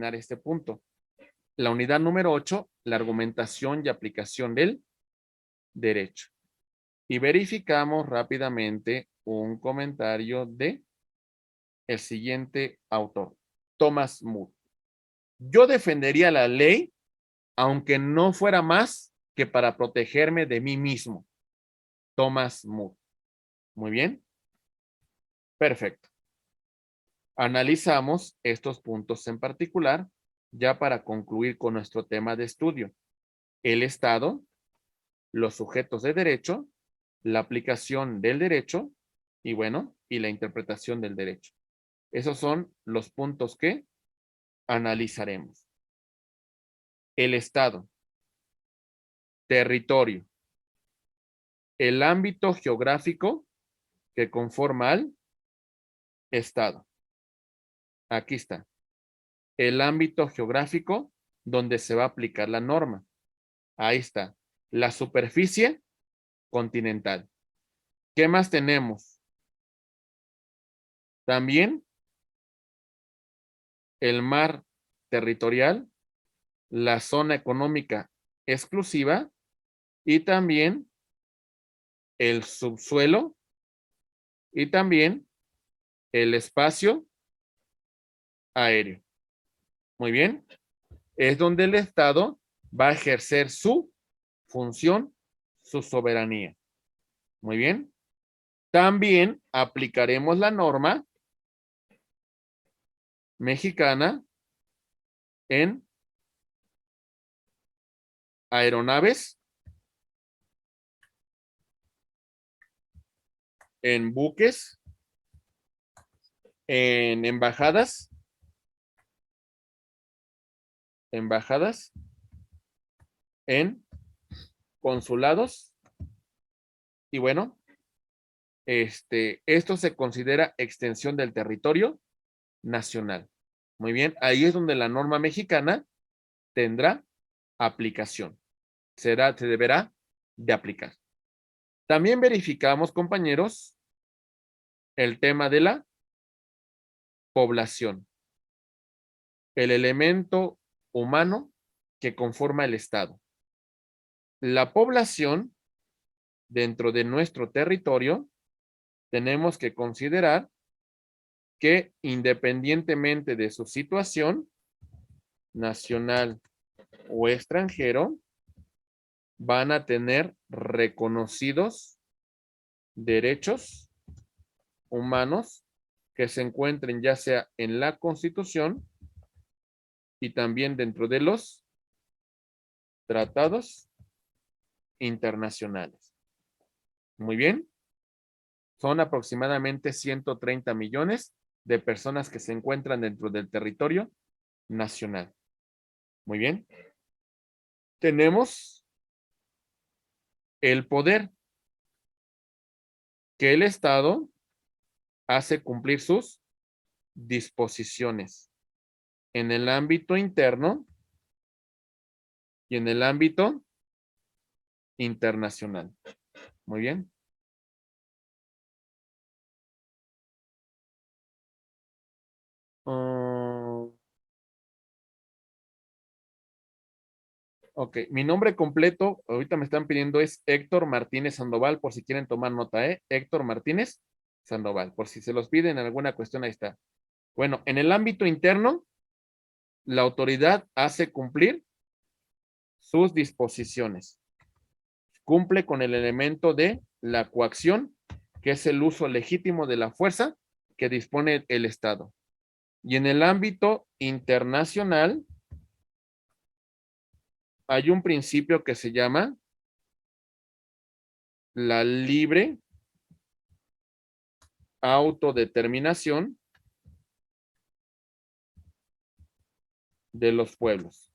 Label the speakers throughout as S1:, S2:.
S1: terminar este punto. La unidad número 8, la argumentación y aplicación del derecho. Y verificamos rápidamente un comentario de el siguiente autor, Thomas More. Yo defendería la ley aunque no fuera más que para protegerme de mí mismo. Thomas More. Muy bien. Perfecto. Analizamos estos puntos en particular ya para concluir con nuestro tema de estudio. El Estado, los sujetos de derecho, la aplicación del derecho y bueno, y la interpretación del derecho. Esos son los puntos que analizaremos. El Estado, territorio, el ámbito geográfico que conforma al Estado. Aquí está. El ámbito geográfico donde se va a aplicar la norma. Ahí está. La superficie continental. ¿Qué más tenemos? También el mar territorial, la zona económica exclusiva y también el subsuelo y también el espacio aéreo. Muy bien. Es donde el Estado va a ejercer su función, su soberanía. Muy bien. También aplicaremos la norma mexicana en aeronaves, en buques, en embajadas, en consulados y bueno, esto se considera extensión del territorio nacional. Muy bien, ahí es donde la norma mexicana tendrá aplicación. Se deberá de aplicar. También verificamos, compañeros, el tema de la población, el elemento humano que conforma el Estado. La población dentro de nuestro territorio tenemos que considerar que independientemente de su situación nacional o extranjero, van a tener reconocidos derechos humanos que se encuentren ya sea en la Constitución y también dentro de los tratados internacionales. Muy bien. Son aproximadamente 130 millones de personas que se encuentran dentro del territorio nacional. Muy bien. Tenemos el poder que el Estado hace cumplir sus disposiciones en el ámbito interno y en el ámbito internacional. Muy bien. Ok, mi nombre completo, ahorita me están pidiendo es Héctor Martínez Sandoval, por si quieren tomar nota, Héctor Martínez Sandoval, por si se los piden en alguna cuestión, ahí está. Bueno, en el ámbito interno, la autoridad hace cumplir sus disposiciones. Cumple con el elemento de la coacción, que es el uso legítimo de la fuerza que dispone el Estado. Y en el ámbito internacional, hay un principio que se llama la libre autodeterminación de los pueblos.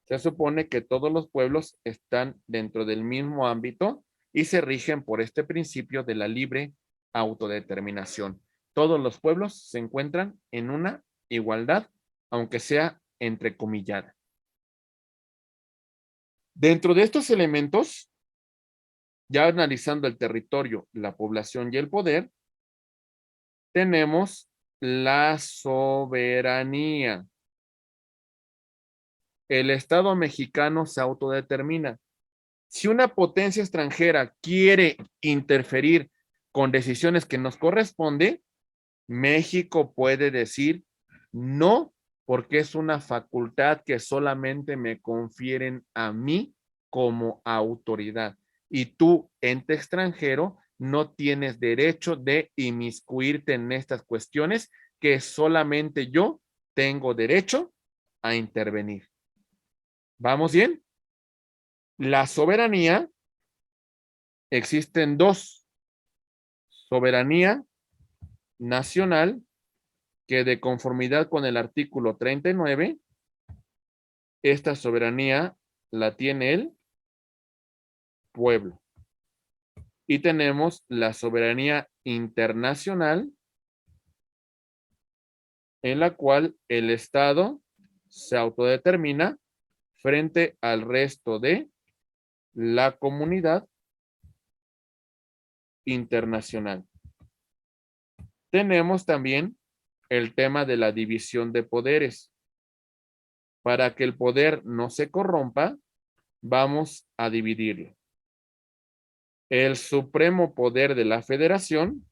S1: Se supone que todos los pueblos están dentro del mismo ámbito y se rigen por este principio de la libre autodeterminación. Todos los pueblos se encuentran en una igualdad, aunque sea entrecomillada. Dentro de estos elementos, ya analizando el territorio, la población y el poder, tenemos la soberanía. El Estado mexicano se autodetermina. Si una potencia extranjera quiere interferir con decisiones que nos corresponde, México puede decir no, porque es una facultad que solamente me confieren a mí como autoridad. Y tú, ente extranjero, no tienes derecho de inmiscuirte en estas cuestiones que solamente yo tengo derecho a intervenir. ¿Vamos bien? La soberanía, existen dos: soberanía nacional, que de conformidad con el artículo 39, esta soberanía la tiene el pueblo. Y tenemos la soberanía internacional, en la cual el Estado se autodetermina frente al resto de la comunidad internacional. Tenemos también el tema de la división de poderes. Para que el poder no se corrompa, vamos a dividirlo. El supremo poder de la federación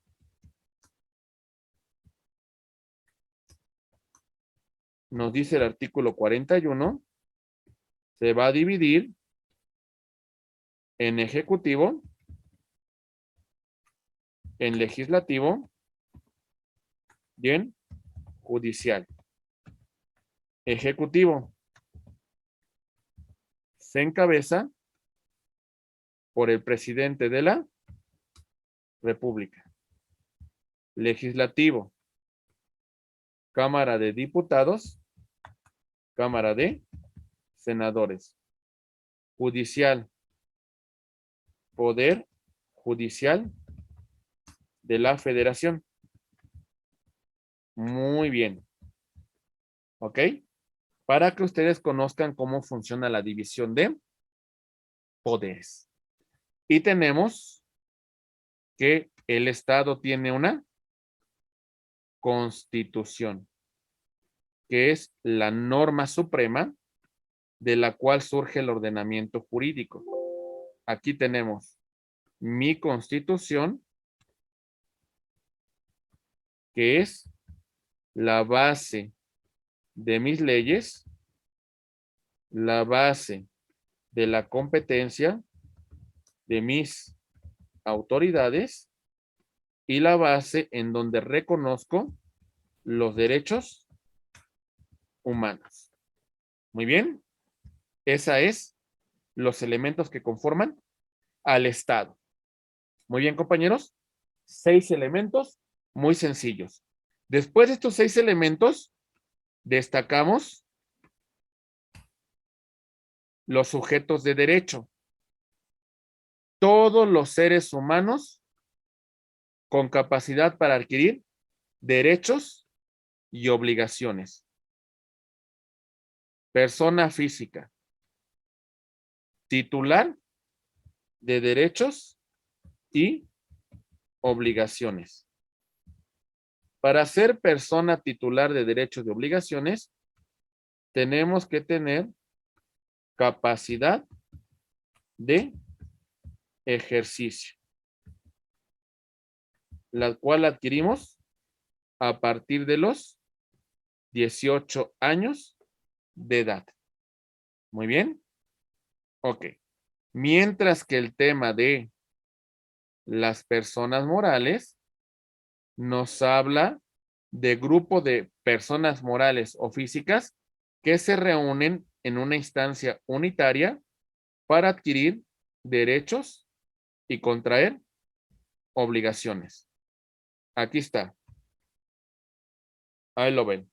S1: nos dice el artículo 41, se va a dividir en ejecutivo, en legislativo y en judicial. Ejecutivo se encabeza por el presidente de la República. Legislativo, Cámara de Diputados, Cámara de Senadores. Judicial, Poder Judicial de la Federación. Muy bien. ¿Ok? Para que ustedes conozcan cómo funciona la división de poderes. Y tenemos que el Estado tiene una constitución, que es la norma suprema de la cual surge el ordenamiento jurídico. Aquí tenemos mi constitución, que es la base de mis leyes, la base de la competencia de mis autoridades y la base en donde reconozco los derechos humanos. Muy bien, esa es los elementos que conforman al Estado. Muy bien, compañeros, 6 elementos muy sencillos. Después de estos 6 elementos, destacamos los sujetos de derecho. Todos los seres humanos con capacidad para adquirir derechos y obligaciones. Persona física, titular de derechos y obligaciones. Para ser persona titular de derechos y obligaciones, tenemos que tener capacidad de ejercicio, la cual adquirimos a partir de los 18 años de edad. Muy bien. Ok. Mientras que el tema de las personas morales nos habla de grupo de personas morales o físicas que se reúnen en una instancia unitaria para adquirir derechos y contraer obligaciones. Aquí está. Ahí lo ven.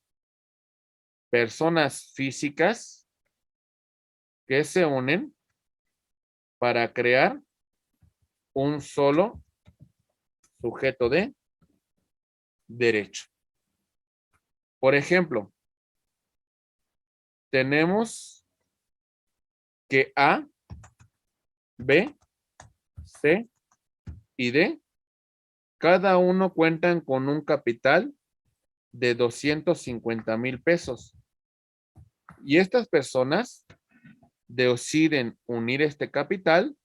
S1: Personas físicas que se unen para crear un solo sujeto de derecho. Por ejemplo, tenemos que A, B, C y D, cada uno cuentan con un capital de 250,000 pesos. Y estas personas deciden unir este capital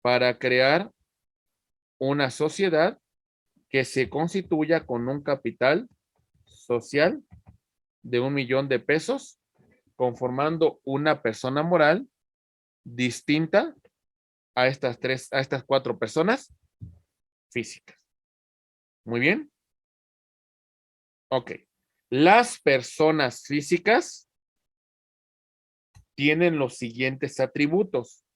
S1: para crear una sociedad que se constituya con un capital social de 1,000,000 de pesos, conformando una persona moral distinta a estas 4 personas físicas. Muy bien. Ok. Las personas físicas tienen los siguientes atributos.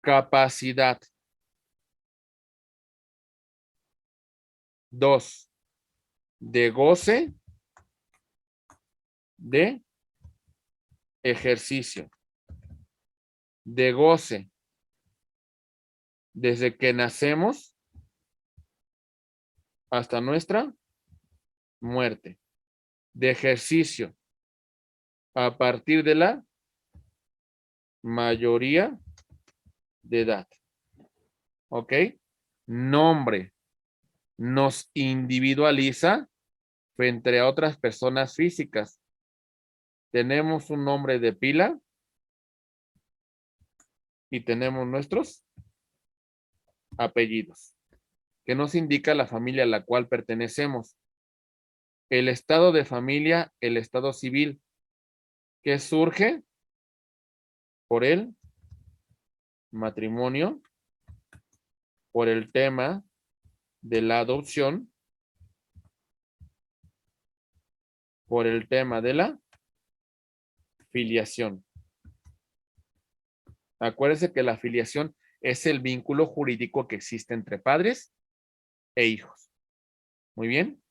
S1: Capacidad. 2. De goce de ejercicio. De goce desde que nacemos hasta nuestra muerte. De ejercicio a partir de la mayoría de edad. ¿Ok? Nombre nos individualiza frente a otras personas físicas. Tenemos un nombre de pila y tenemos nuestros apellidos, que nos indica la familia a la cual pertenecemos. El estado de familia, el estado civil, que surge por el matrimonio, por el tema de la adopción, por el tema de la filiación. Acuérdense que la filiación es el vínculo jurídico que existe entre padres e hijos. Muy bien.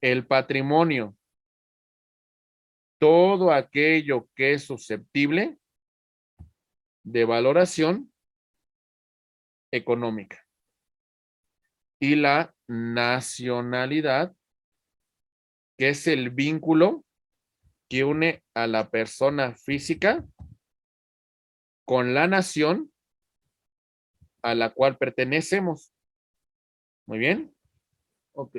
S1: El patrimonio, todo aquello que es susceptible de valoración económica. Y la nacionalidad, que es el vínculo que une a la persona física con la nación a la cual pertenecemos. Muy bien. Ok.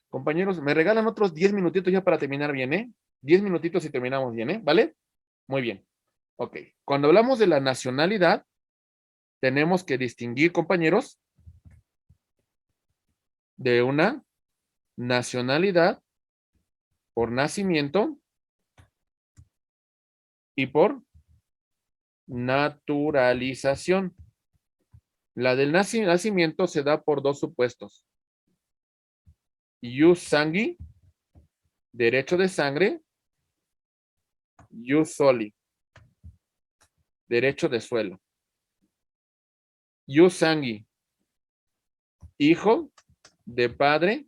S1: Compañeros, me regalan otros 10 minutitos ya para terminar bien, ¿eh? 10 minutitos y terminamos bien, ¿eh? ¿Vale? Muy bien. Ok. Cuando hablamos de la nacionalidad, tenemos que distinguir, compañeros, de una nacionalidad por nacimiento y por naturalización. La del nacimiento se da por dos supuestos. Ius sanguinis, derecho de sangre, ius soli, derecho de suelo. Ius sanguinis, hijo de padre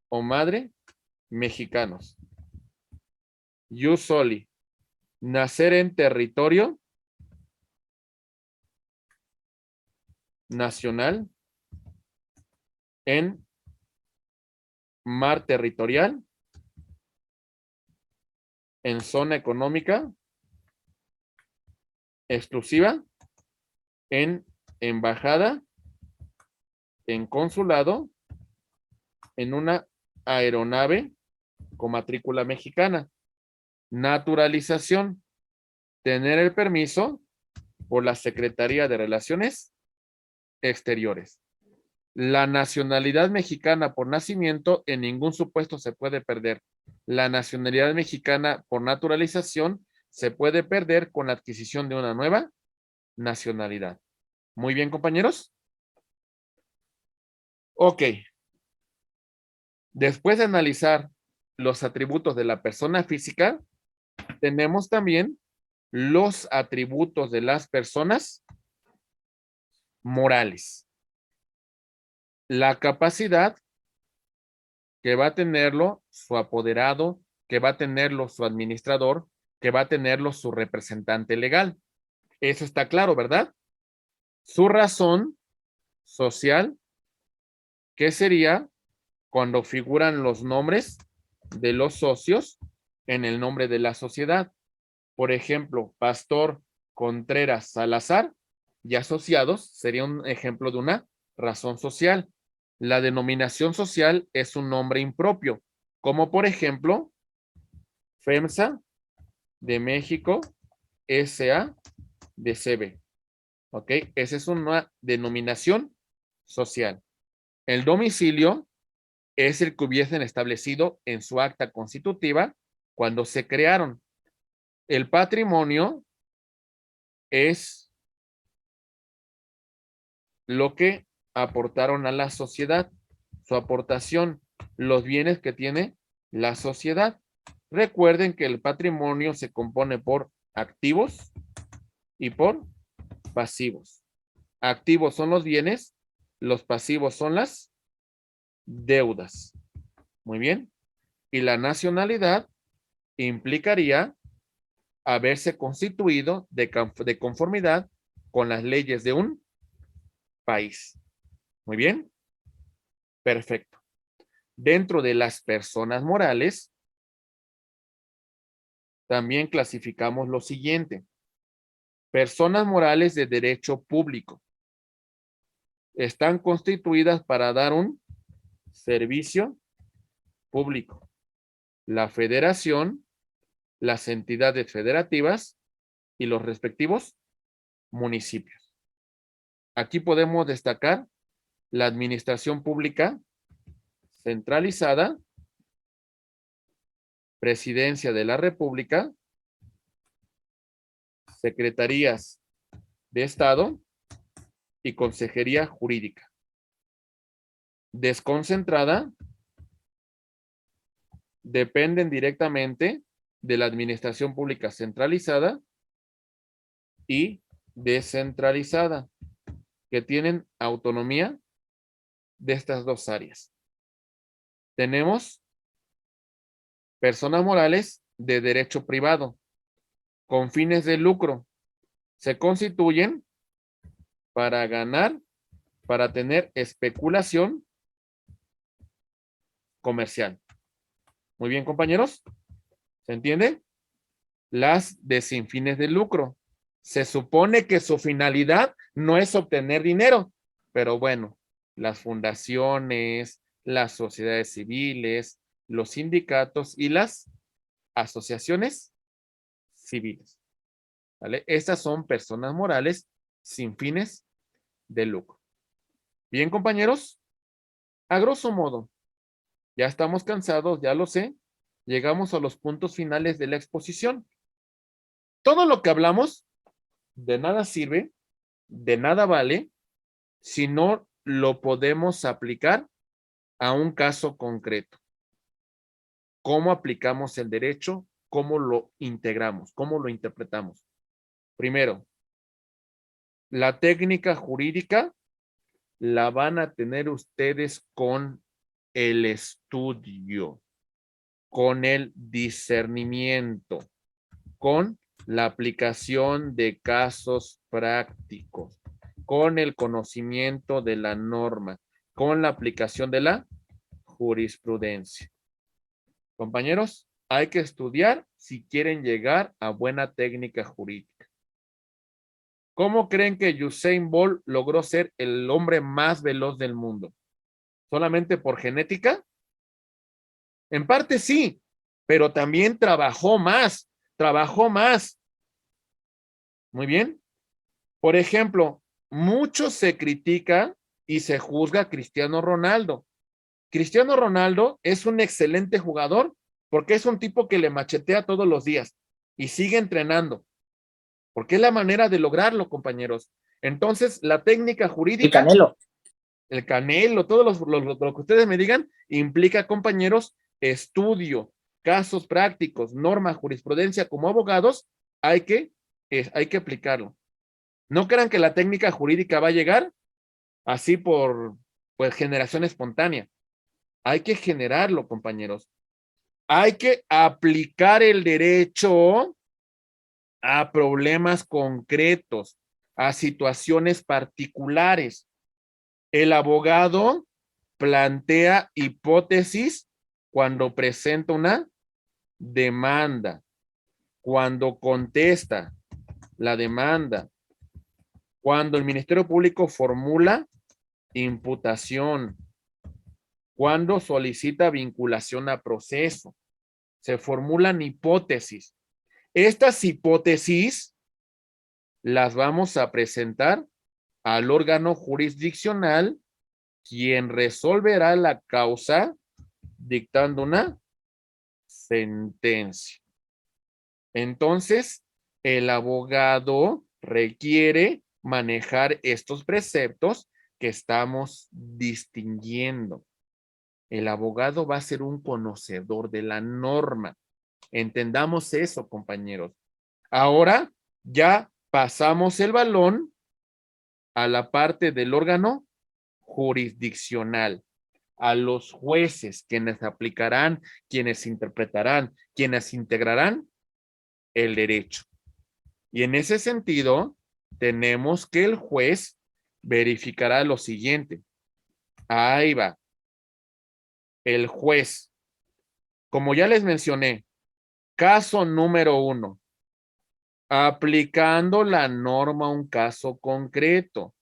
S1: o madre mexicanos. Ius soli, nacer en territorio nacional, en mar territorial, en zona económica exclusiva, en embajada, en consulado, en una aeronave con matrícula mexicana. Naturalización, tener el permiso por la Secretaría de Relaciones Exteriores. La nacionalidad mexicana por nacimiento en ningún supuesto se puede perder. La nacionalidad mexicana por naturalización se puede perder con la adquisición de una nueva nacionalidad. Muy bien, compañeros. Ok. Después de analizar los atributos de la persona física, tenemos también los atributos de las personas morales. La capacidad que va a tenerlo su apoderado, que va a tenerlo su administrador, que va a tenerlo su representante legal. Eso está claro, ¿verdad? Su razón social, que sería cuando figuran los nombres de los socios en el nombre de la sociedad. Por ejemplo, Pastor Contreras Salazar y asociados sería un ejemplo de una razón social. La denominación social es un nombre impropio, como por ejemplo, FEMSA de México, SA de CB. ¿Ok? Esa es una denominación social. El domicilio es el que hubiesen establecido en su acta constitutiva cuando se crearon. El patrimonio es lo que aportaron a la sociedad, su aportación, los bienes que tiene la sociedad. Recuerden que el patrimonio se compone por activos y por pasivos. Activos son los bienes, los pasivos son las deudas. Muy bien. Y la nacionalidad implicaría haberse constituido de conformidad con las leyes de un país. Muy bien. Perfecto. Dentro de las personas morales, también clasificamos lo siguiente. Personas morales de derecho público. Están constituidas para dar un servicio público. La federación, las entidades federativas y los respectivos municipios. Aquí podemos destacar la administración pública centralizada, Presidencia de la República, Secretarías de Estado y Consejería Jurídica. Desconcentrada, dependen directamente de la administración pública centralizada y descentralizada, que tienen autonomía de estas dos áreas. Tenemos personas morales de derecho privado con fines de lucro. Se constituyen para ganar, para tener especulación comercial. Muy bien, compañeros. ¿Se entiende? Las de sin fines de lucro. Se supone que su finalidad no es obtener dinero, pero bueno, las fundaciones, las sociedades civiles, los sindicatos y las asociaciones civiles. ¿Vale? Estas son personas morales sin fines de lucro. Bien, compañeros, a grosso modo, ya estamos cansados, ya lo sé. Llegamos a los puntos finales de la exposición. Todo lo que hablamos de nada sirve, de nada vale, si no lo podemos aplicar a un caso concreto. ¿Cómo aplicamos el derecho? ¿Cómo lo integramos? ¿Cómo lo interpretamos? Primero, la técnica jurídica la van a tener ustedes con el estudio, con el discernimiento, con la aplicación de casos prácticos, con el conocimiento de la norma, con la aplicación de la jurisprudencia. Compañeros, hay que estudiar si quieren llegar a buena técnica jurídica. ¿Cómo creen que Usain Bolt logró ser el hombre más veloz del mundo? ¿Solamente por genética? En parte sí, pero también trabajó más, trabajó más. Muy bien. Por ejemplo, mucho se critica y se juzga a Cristiano Ronaldo. Cristiano Ronaldo es un excelente jugador porque es un tipo que le machetea todos los días y sigue entrenando, porque es la manera de lograrlo, compañeros. Entonces, la técnica jurídica, el Canelo, todo lo que ustedes me digan, implica, compañeros, estudio, casos prácticos, norma, jurisprudencia, como abogados, hay que aplicarlo. No crean que la técnica jurídica va a llegar así por pues, generación espontánea. Hay que generarlo, compañeros. Hay que aplicar el derecho a problemas concretos, a situaciones particulares. El abogado plantea hipótesis cuando presenta una demanda, cuando contesta la demanda, cuando el Ministerio Público formula imputación, cuando solicita vinculación a proceso. Se formulan hipótesis. Estas hipótesis las vamos a presentar al órgano jurisdiccional, quien resolverá la causa dictando una sentencia. Entonces, el abogado requiere manejar estos preceptos que estamos distinguiendo. El abogado va a ser un conocedor de la norma. Entendamos eso, compañeros. Ahora ya pasamos el balón a la parte del órgano jurisdiccional, a los jueces, quienes aplicarán, quienes interpretarán, quienes integrarán el derecho. Y en ese sentido, tenemos que el juez verificará lo siguiente. Ahí va. El juez, como ya les mencioné, caso número 1, aplicando la norma a un caso concreto.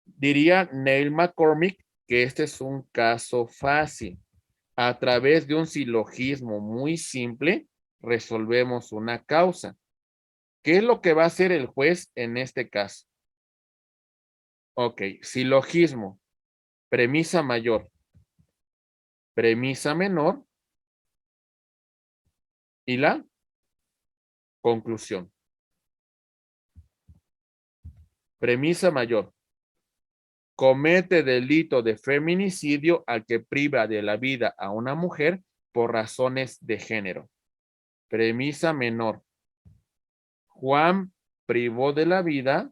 S1: Diría Neil McCormick que este es un caso fácil. A través de un silogismo muy simple, resolvemos una causa. ¿Qué es lo que va a hacer el juez en este caso? Ok, silogismo, premisa mayor, premisa menor y la conclusión. Premisa mayor. Comete delito de feminicidio al que priva de la vida a una mujer por razones de género. Premisa menor. Juan privó de la vida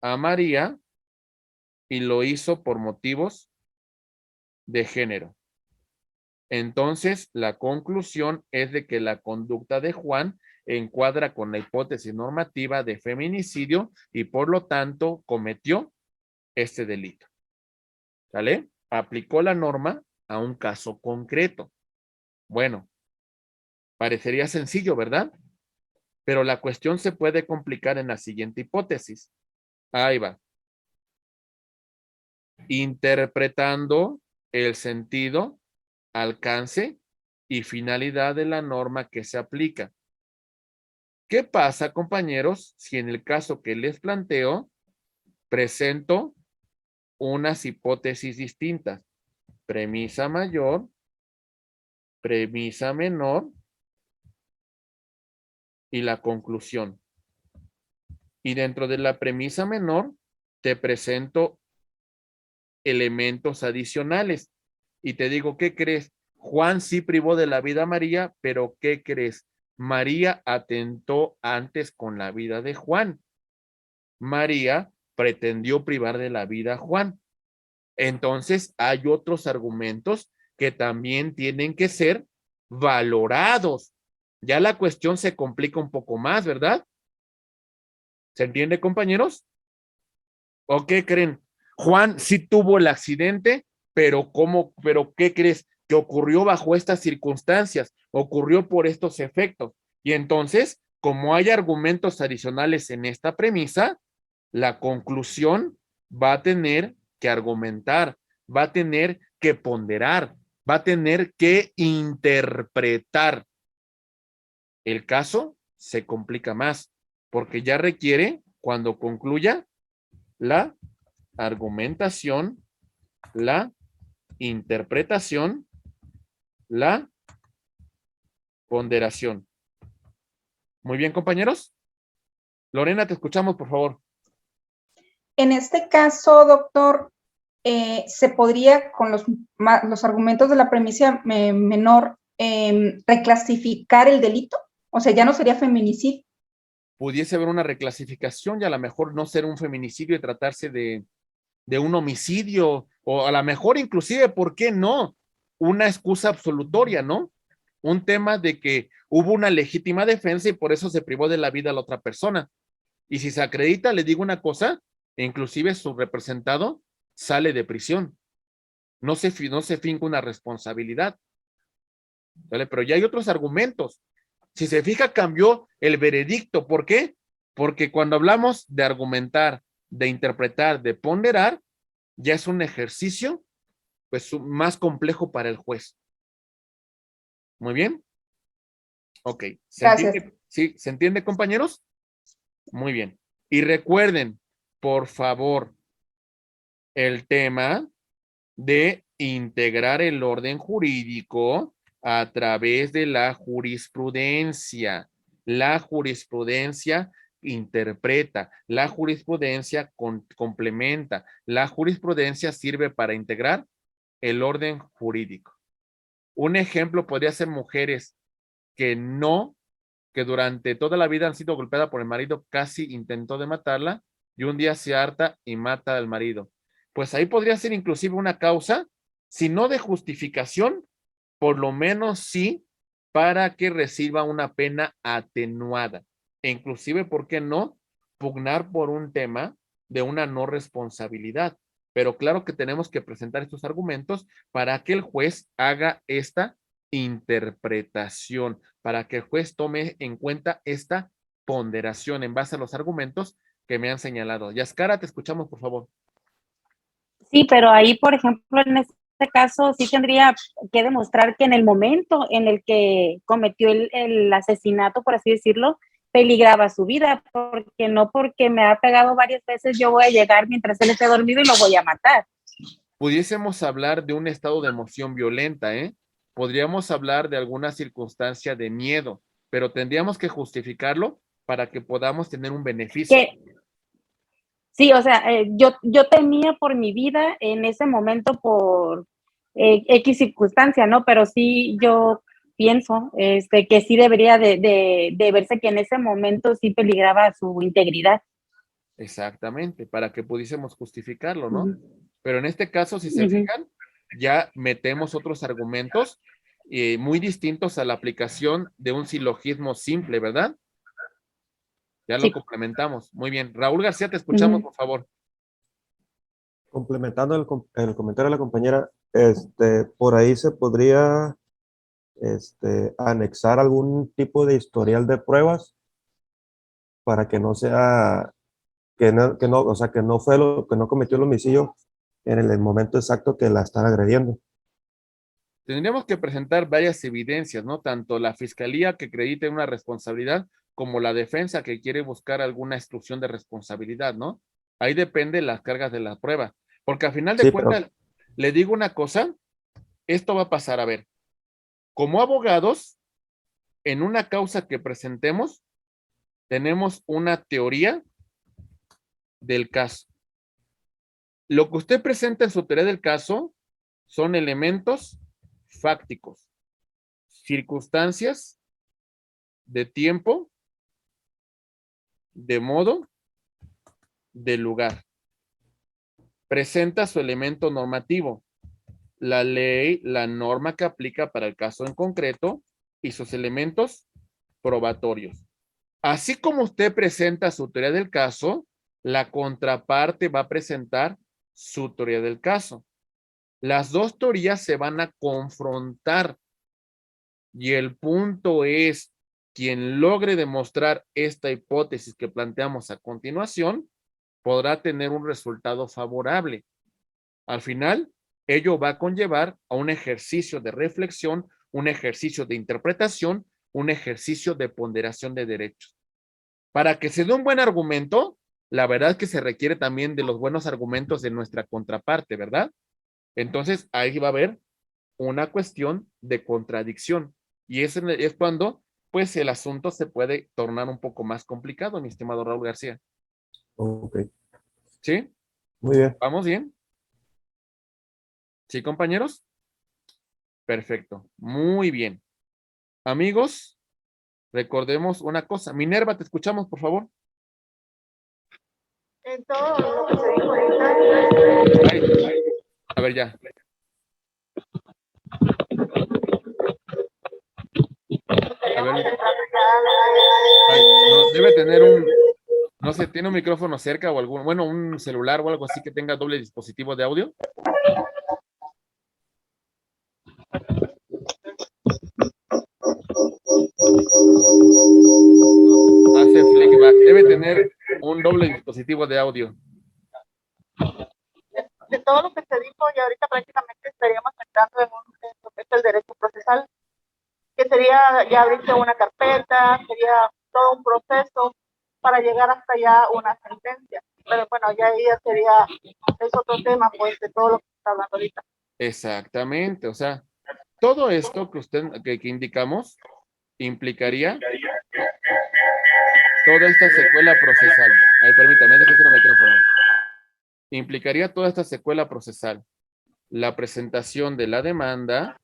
S1: a María y lo hizo por motivos de género. Entonces, la conclusión es de que la conducta de Juan encuadra con la hipótesis normativa de feminicidio y por lo tanto cometió este delito. ¿Sale? Aplicó la norma a un caso concreto. Bueno, parecería sencillo, ¿verdad? Pero la cuestión se puede complicar en la siguiente hipótesis. Ahí va. Interpretando el sentido, alcance y finalidad de la norma que se aplica. ¿Qué pasa, compañeros, si en el caso que les planteo presento unas hipótesis distintas? Premisa mayor, premisa menor y la conclusión. Y dentro de la premisa menor te presento elementos adicionales y te digo, ¿qué crees? Juan sí privó de la vida a María, pero ¿qué crees? María atentó antes con la vida de Juan. María pretendió privar de la vida a Juan. Entonces hay otros argumentos que también tienen que ser valorados. Ya la cuestión se complica un poco más, ¿verdad? ¿Se entiende, compañeros? ¿O qué creen? Juan sí tuvo el accidente, pero ¿qué crees? Que ocurrió bajo estas circunstancias, ocurrió por estos efectos. Y entonces, como hay argumentos adicionales en esta premisa, la conclusión va a tener que argumentar, va a tener que ponderar, va a tener que interpretar. El caso se complica más, porque ya requiere, cuando concluya, la argumentación, la interpretación, la ponderación. Muy bien, compañeros. Lorena, te escuchamos, por favor.
S2: En este caso, doctor, se podría, con los argumentos de la premisa menor, reclasificar el delito. O sea, ya no sería feminicidio.
S1: Pudiese haber una reclasificación y a lo mejor no ser un feminicidio y tratarse de un homicidio, o a lo mejor inclusive, ¿por qué no? Una excusa absolutoria, ¿no? Un tema de que hubo una legítima defensa y por eso se privó de la vida a la otra persona. Y si se acredita, le digo una cosa, inclusive su representado sale de prisión. No se finca una responsabilidad. ¿Vale? Pero ya hay otros argumentos. Si se fija, cambió el veredicto. ¿Por qué? Porque cuando hablamos de argumentar, de interpretar, de ponderar, ya es un ejercicio pues más complejo para el juez. Muy bien. Ok. ¿Se
S2: Gracias.
S1: entiende? ¿Sí? ¿Se entiende, compañeros? Muy bien. Y recuerden, por favor, el tema de integrar el orden jurídico a través de la jurisprudencia. La jurisprudencia interpreta, la jurisprudencia complementa, la jurisprudencia sirve para integrar el orden jurídico. Un ejemplo podría ser mujeres que que durante toda la vida han sido golpeadas por el marido, casi intentó de matarla y un día se harta y mata al marido. Pues ahí podría ser inclusive una causa, si no de justificación, por lo menos sí para que reciba una pena atenuada. E inclusive, ¿por qué no? Pugnar por un tema de una no responsabilidad. Pero claro que tenemos que presentar estos argumentos para que el juez haga esta interpretación, para que el juez tome en cuenta esta ponderación en base a los argumentos que me han señalado. Yaskara, te escuchamos, por favor.
S3: Sí, pero ahí, por ejemplo, en este caso, sí tendría que demostrar que en el momento en el que cometió el asesinato, por así decirlo, peligraba su vida, porque no porque me ha pegado varias veces, yo voy a llegar mientras él esté dormido y lo voy a matar.
S1: Pudiésemos hablar de un estado de emoción violenta, ¿eh? Podríamos hablar de alguna circunstancia de miedo, pero tendríamos que justificarlo para que podamos tener un beneficio.
S3: Que, sí, o sea, yo temía por mi vida en ese momento por X circunstancia, ¿no? Pero sí, yo pienso que sí debería de verse que en ese momento sí peligraba su integridad.
S1: Exactamente, para que pudiésemos justificarlo, ¿no?
S3: Uh-huh.
S1: Pero en este caso, si se
S3: Uh-huh.
S1: fijan, ya metemos otros argumentos muy distintos a la aplicación de un silogismo simple, ¿verdad? Ya lo
S3: Sí.
S1: complementamos. Muy bien. Raúl García, te escuchamos, por favor.
S4: Complementando el comentario de la compañera, por ahí se podría anexar algún tipo de historial de pruebas para que no sea, o sea, que no que no cometió el homicidio en el momento exacto que la están agrediendo.
S1: Tendríamos que presentar varias evidencias, ¿no? Tanto la fiscalía que acredite una responsabilidad como la defensa que quiere buscar alguna exclusión de responsabilidad, ¿no? Ahí depende las cargas de la prueba. Porque al final de
S4: Sí,
S1: cuentas, le digo una cosa, esto va a pasar, a ver, como abogados, en una causa que presentemos, tenemos una teoría del caso. Lo que usted presenta en su teoría del caso son elementos fácticos, circunstancias de tiempo, de modo, de lugar. Presenta su elemento normativo, la ley, la norma que aplica para el caso en concreto y sus elementos probatorios. Así como usted presenta su teoría del caso, la contraparte va a presentar su teoría del caso. Las dos teorías se van a confrontar y el punto es quien logre demostrar esta hipótesis que planteamos a continuación podrá tener un resultado favorable. Al final, ello va a conllevar a un ejercicio de reflexión, un ejercicio de interpretación, un ejercicio de ponderación de derechos. Para que se dé un buen argumento, la verdad es que se requiere también de los buenos argumentos de nuestra contraparte, ¿verdad? Entonces, ahí va a haber una cuestión de contradicción. Y es cuando, pues, el asunto se puede tornar un poco más complicado, mi estimado Raúl García.
S4: ok,
S1: ¿Sí?
S4: muy bien.
S1: ¿Vamos bien? ¿Sí, compañeros? Perfecto. Muy bien. Amigos, recordemos una cosa. Minerva, te escuchamos, por favor.
S5: En todo lo que se dijo ahorita.
S1: A ver, ya. A ver. No, debe tener no sé, tiene un micrófono cerca o algún, bueno, un celular o algo así que tenga doble dispositivo de audio. Hace flickback. Debe tener un doble dispositivo de audio.
S5: de todo lo que se dijo, y ahorita prácticamente estaríamos entrando en lo que es el derecho procesal, que sería ya abrirse una carpeta, sería todo un proceso para llegar hasta ya una sentencia. Pero bueno, ya ahí ya sería, es otro tema, pues, de todo lo que está hablando ahorita.
S1: Exactamente, o sea, todo esto que indicamos implicaría toda esta secuela procesal. Ay, permítame, déjame el micrófono. Implicaría toda esta secuela procesal. La presentación de la demanda,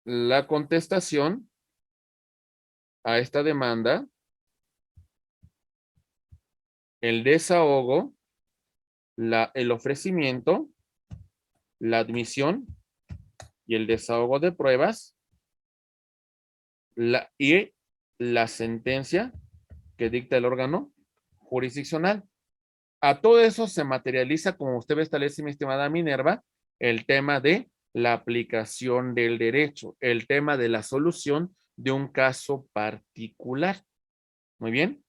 S1: la contestación a esta demanda, el desahogo, el ofrecimiento, la admisión y el desahogo de pruebas, y la sentencia que dicta el órgano jurisdiccional. A todo eso se materializa, como usted establece, mi estimada Minerva, el tema de la aplicación del derecho, el tema de la solución de un caso particular. Muy bien.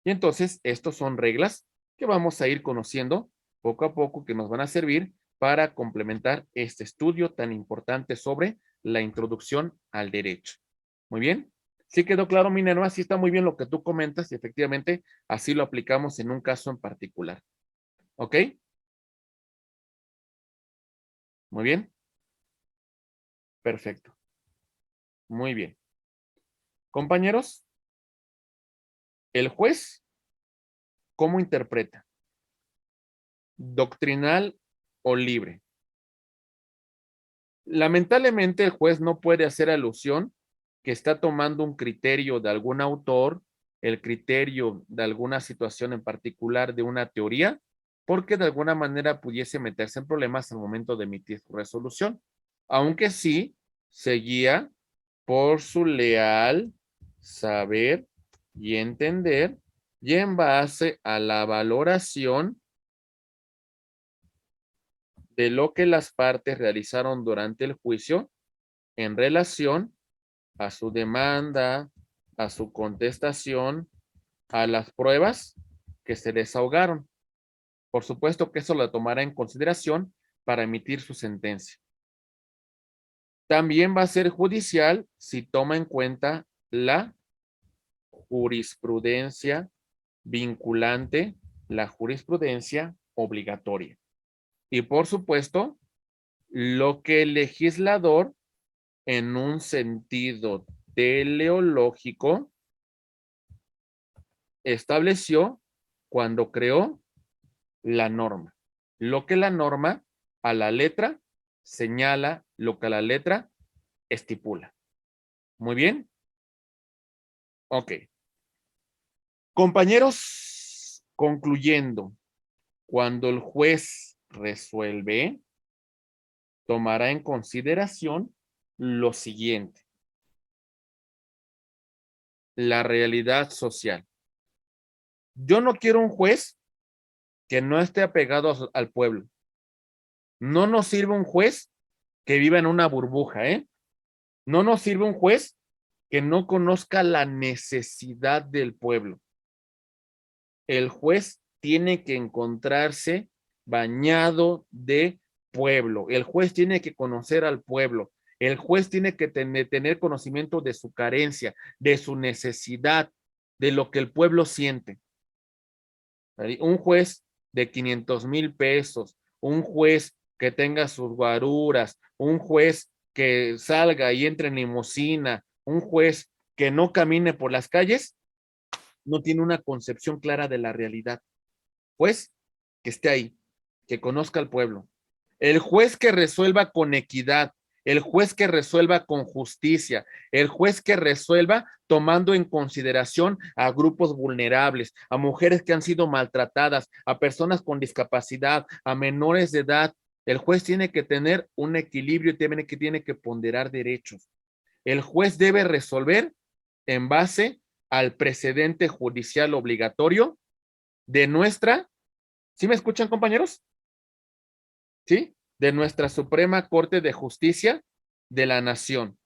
S1: Y entonces, estos son reglas que vamos a ir conociendo poco a poco, que nos van a servir para complementar este estudio tan importante sobre la introducción al derecho. Muy bien. ¿Sí quedó claro, Minerva? Sí está muy bien lo que tú comentas y efectivamente así lo aplicamos en un caso en particular. ¿Ok? Muy bien. Perfecto. Muy bien. Compañeros, el juez, ¿cómo interpreta? ¿Doctrinal o libre? Lamentablemente, el juez no puede hacer alusión que está tomando un criterio de algún autor, el criterio de alguna situación en particular de una teoría, porque de alguna manera pudiese meterse en problemas al momento de emitir su resolución, aunque sí se guía por su leal saber y entender, y en base a la valoración de lo que las partes realizaron durante el juicio en relación a su demanda, a su contestación, a las pruebas que se desahogaron. Por supuesto que eso lo tomará en consideración para emitir su sentencia. También va a ser judicial si toma en cuenta la jurisprudencia vinculante, la jurisprudencia obligatoria. Y por supuesto, lo que el legislador, en un sentido teleológico, estableció cuando creó la norma. Lo que la norma a la letra señala, lo que la letra estipula. Muy bien. Ok. Compañeros, concluyendo, cuando el juez resuelve, tomará en consideración lo siguiente: la realidad social. Yo no quiero un juez que no esté apegado al pueblo. No nos sirve un juez que viva en una burbuja, ¿eh? No nos sirve un juez que no conozca la necesidad del pueblo. El juez tiene que encontrarse bañado de pueblo. El juez tiene que conocer al pueblo. El juez tiene que tener conocimiento de su carencia, de su necesidad, de lo que el pueblo siente. Un juez de 500,000 pesos, un juez que tenga sus guaruras, un juez que salga y entre en limusina, un juez que no camine por las calles, no tiene una concepción clara de la realidad. Pues que esté ahí, que conozca al pueblo. El juez que resuelva con equidad, el juez que resuelva con justicia, el juez que resuelva tomando en consideración a grupos vulnerables, a mujeres que han sido maltratadas, a personas con discapacidad, a menores de edad. El juez tiene que tener un equilibrio y tiene que ponderar derechos. El juez debe resolver en base al precedente judicial obligatorio de nuestra, ¿sí me escuchan, compañeros? ¿Sí? De nuestra Suprema Corte de Justicia de la Nación,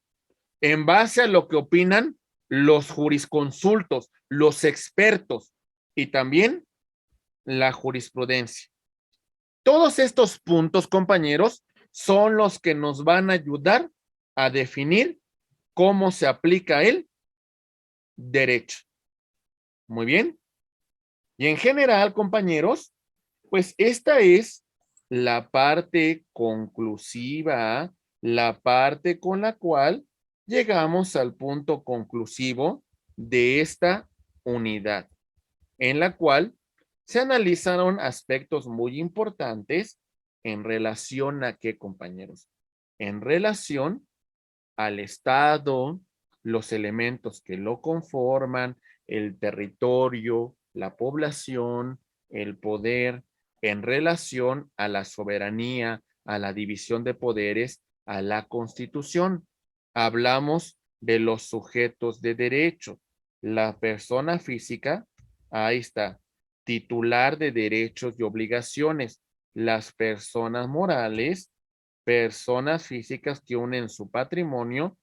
S1: en base a lo que opinan los jurisconsultos, los expertos, y también la jurisprudencia. Todos estos puntos, compañeros, son los que nos van a ayudar a definir cómo se aplica el derecho. Muy bien. Y en general, compañeros, pues esta es la parte conclusiva, la parte con la cual llegamos al punto conclusivo de esta unidad, en la cual se analizaron aspectos muy importantes en relación a qué, compañeros, en relación al Estado, los elementos que lo conforman, el territorio, la población, el poder, en relación a la soberanía, a la división de poderes, a la Constitución. Hablamos de los sujetos de derecho. La persona física, ahí está, titular de derechos y obligaciones. Las personas morales, personas físicas que unen su patrimonio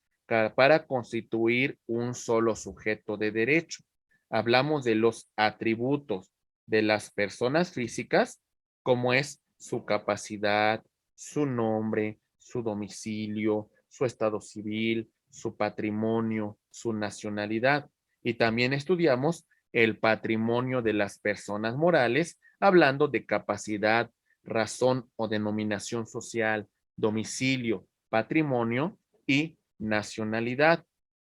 S1: para constituir un solo sujeto de derecho. Hablamos de los atributos de las personas físicas, como es su capacidad, su nombre, su domicilio, su estado civil, su patrimonio, su nacionalidad. Y también estudiamos el patrimonio de las personas morales, hablando de capacidad, razón o denominación social, domicilio, patrimonio y nacionalidad.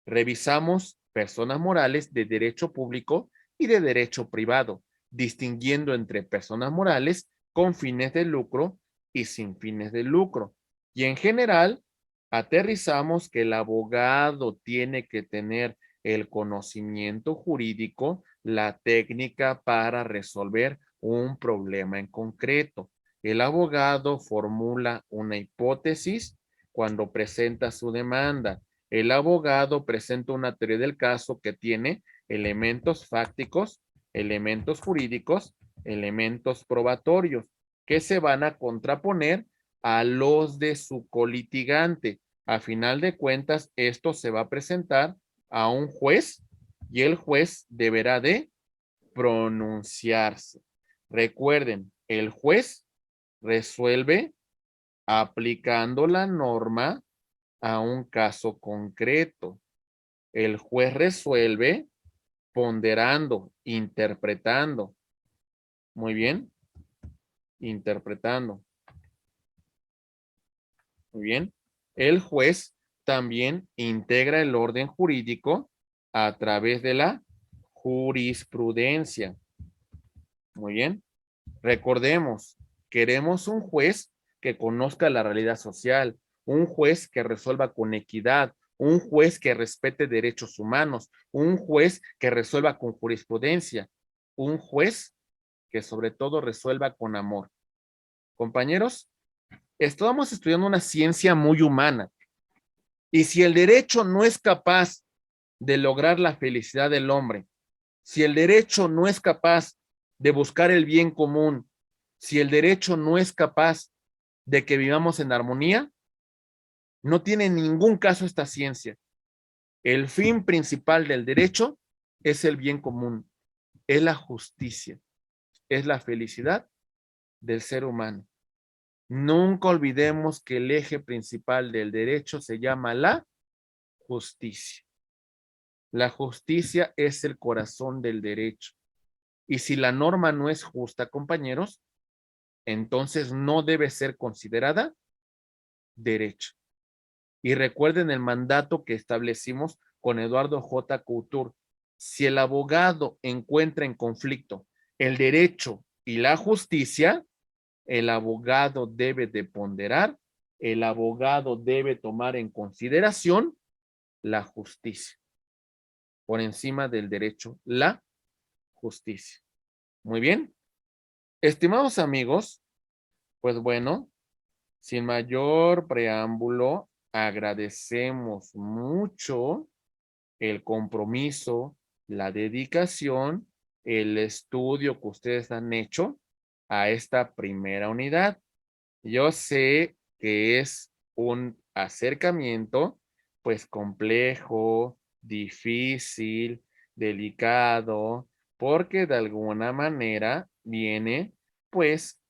S1: Revisamos personas morales de derecho público y de derecho privado, distinguiendo entre personas morales con fines de lucro y sin fines de lucro. Y en general, aterrizamos que el abogado tiene que tener el conocimiento jurídico, la técnica para resolver un problema en concreto. El abogado formula una hipótesis cuando presenta su demanda. El abogado presenta una teoría del caso que tiene elementos fácticos, elementos jurídicos, elementos probatorios que se van a contraponer a los de su colitigante. A final de cuentas, esto se va a presentar a un juez y el juez deberá de pronunciarse. Recuerden, el juez resuelve aplicando la norma a un caso concreto. El juez resuelve ponderando, interpretando. Muy bien, interpretando. Muy bien. El juez también integra el orden jurídico a través de la jurisprudencia. Muy bien. Recordemos, queremos un juez que conozca la realidad social, un juez que resuelva con equidad, un juez que respete derechos humanos, un juez que resuelva con jurisprudencia, un juez que sobre todo resuelva con amor. Compañeros, estamos estudiando una ciencia muy humana y si el derecho no es capaz de lograr la felicidad del hombre, si el derecho no es capaz de buscar el bien común, si el derecho no es capaz de que vivamos en armonía, no tiene ningún caso esta ciencia. El fin principal del derecho es el bien común, es la justicia, es la felicidad del ser humano. Nunca olvidemos que el eje principal del derecho se llama la justicia. La justicia es el corazón del derecho. Y si la norma no es justa, compañeros, entonces no debe ser considerada derecho. Y recuerden el mandato que establecimos con Eduardo J. Couture. Si el abogado encuentra en conflicto el derecho y la justicia, el abogado debe de ponderar, el abogado debe tomar en consideración la justicia por encima del derecho, la justicia. Muy bien. Estimados amigos, pues bueno, sin mayor preámbulo, agradecemos mucho el compromiso, la dedicación, el estudio que ustedes han hecho a esta primera unidad. Yo sé que es un acercamiento pues complejo, difícil, delicado, porque de alguna manera viene, pues,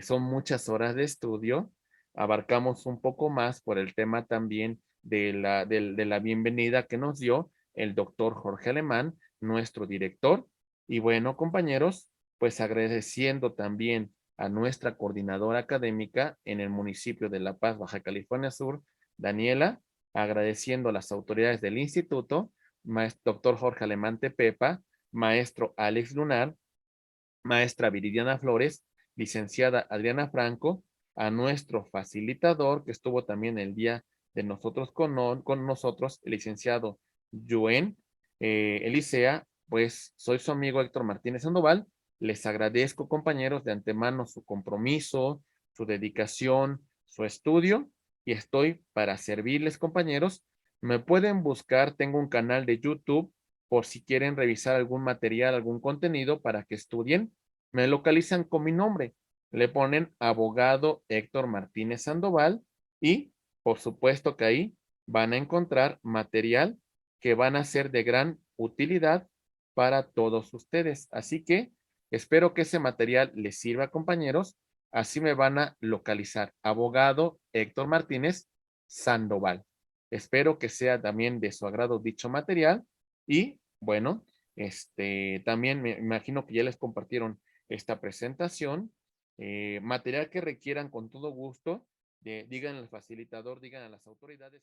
S1: son muchas horas de estudio, abarcamos un poco más por el tema también de la bienvenida que nos dio el doctor Jorge Alemán, nuestro director. Y bueno, compañeros, pues agradeciendo también a nuestra coordinadora académica en el municipio de La Paz, Baja California Sur, Daniela, agradeciendo a las autoridades del instituto, doctor Jorge Alemán Tepepa, maestro Alex Lunar, maestra Viridiana Flores, licenciada Adriana Franco, a nuestro facilitador que estuvo también el día de nosotros con nosotros, el licenciado Joen Elisea, pues soy su amigo Héctor Martínez Sandoval. Les agradezco, compañeros, de antemano su compromiso, su dedicación, su estudio y estoy para servirles, compañeros. Me pueden buscar, tengo un canal de YouTube por si quieren revisar algún material, algún contenido para que estudien. Me localizan con mi nombre. Le ponen abogado Héctor Martínez Sandoval y por supuesto que ahí van a encontrar material que van a ser de gran utilidad para todos ustedes. Así que espero que ese material les sirva, compañeros. Así me van a localizar. Abogado Héctor Martínez Sandoval. Espero que sea también de su agrado dicho material y bueno, también me imagino que ya les compartieron esta presentación. Material que requieran con todo gusto, digan al facilitador, digan a las autoridades.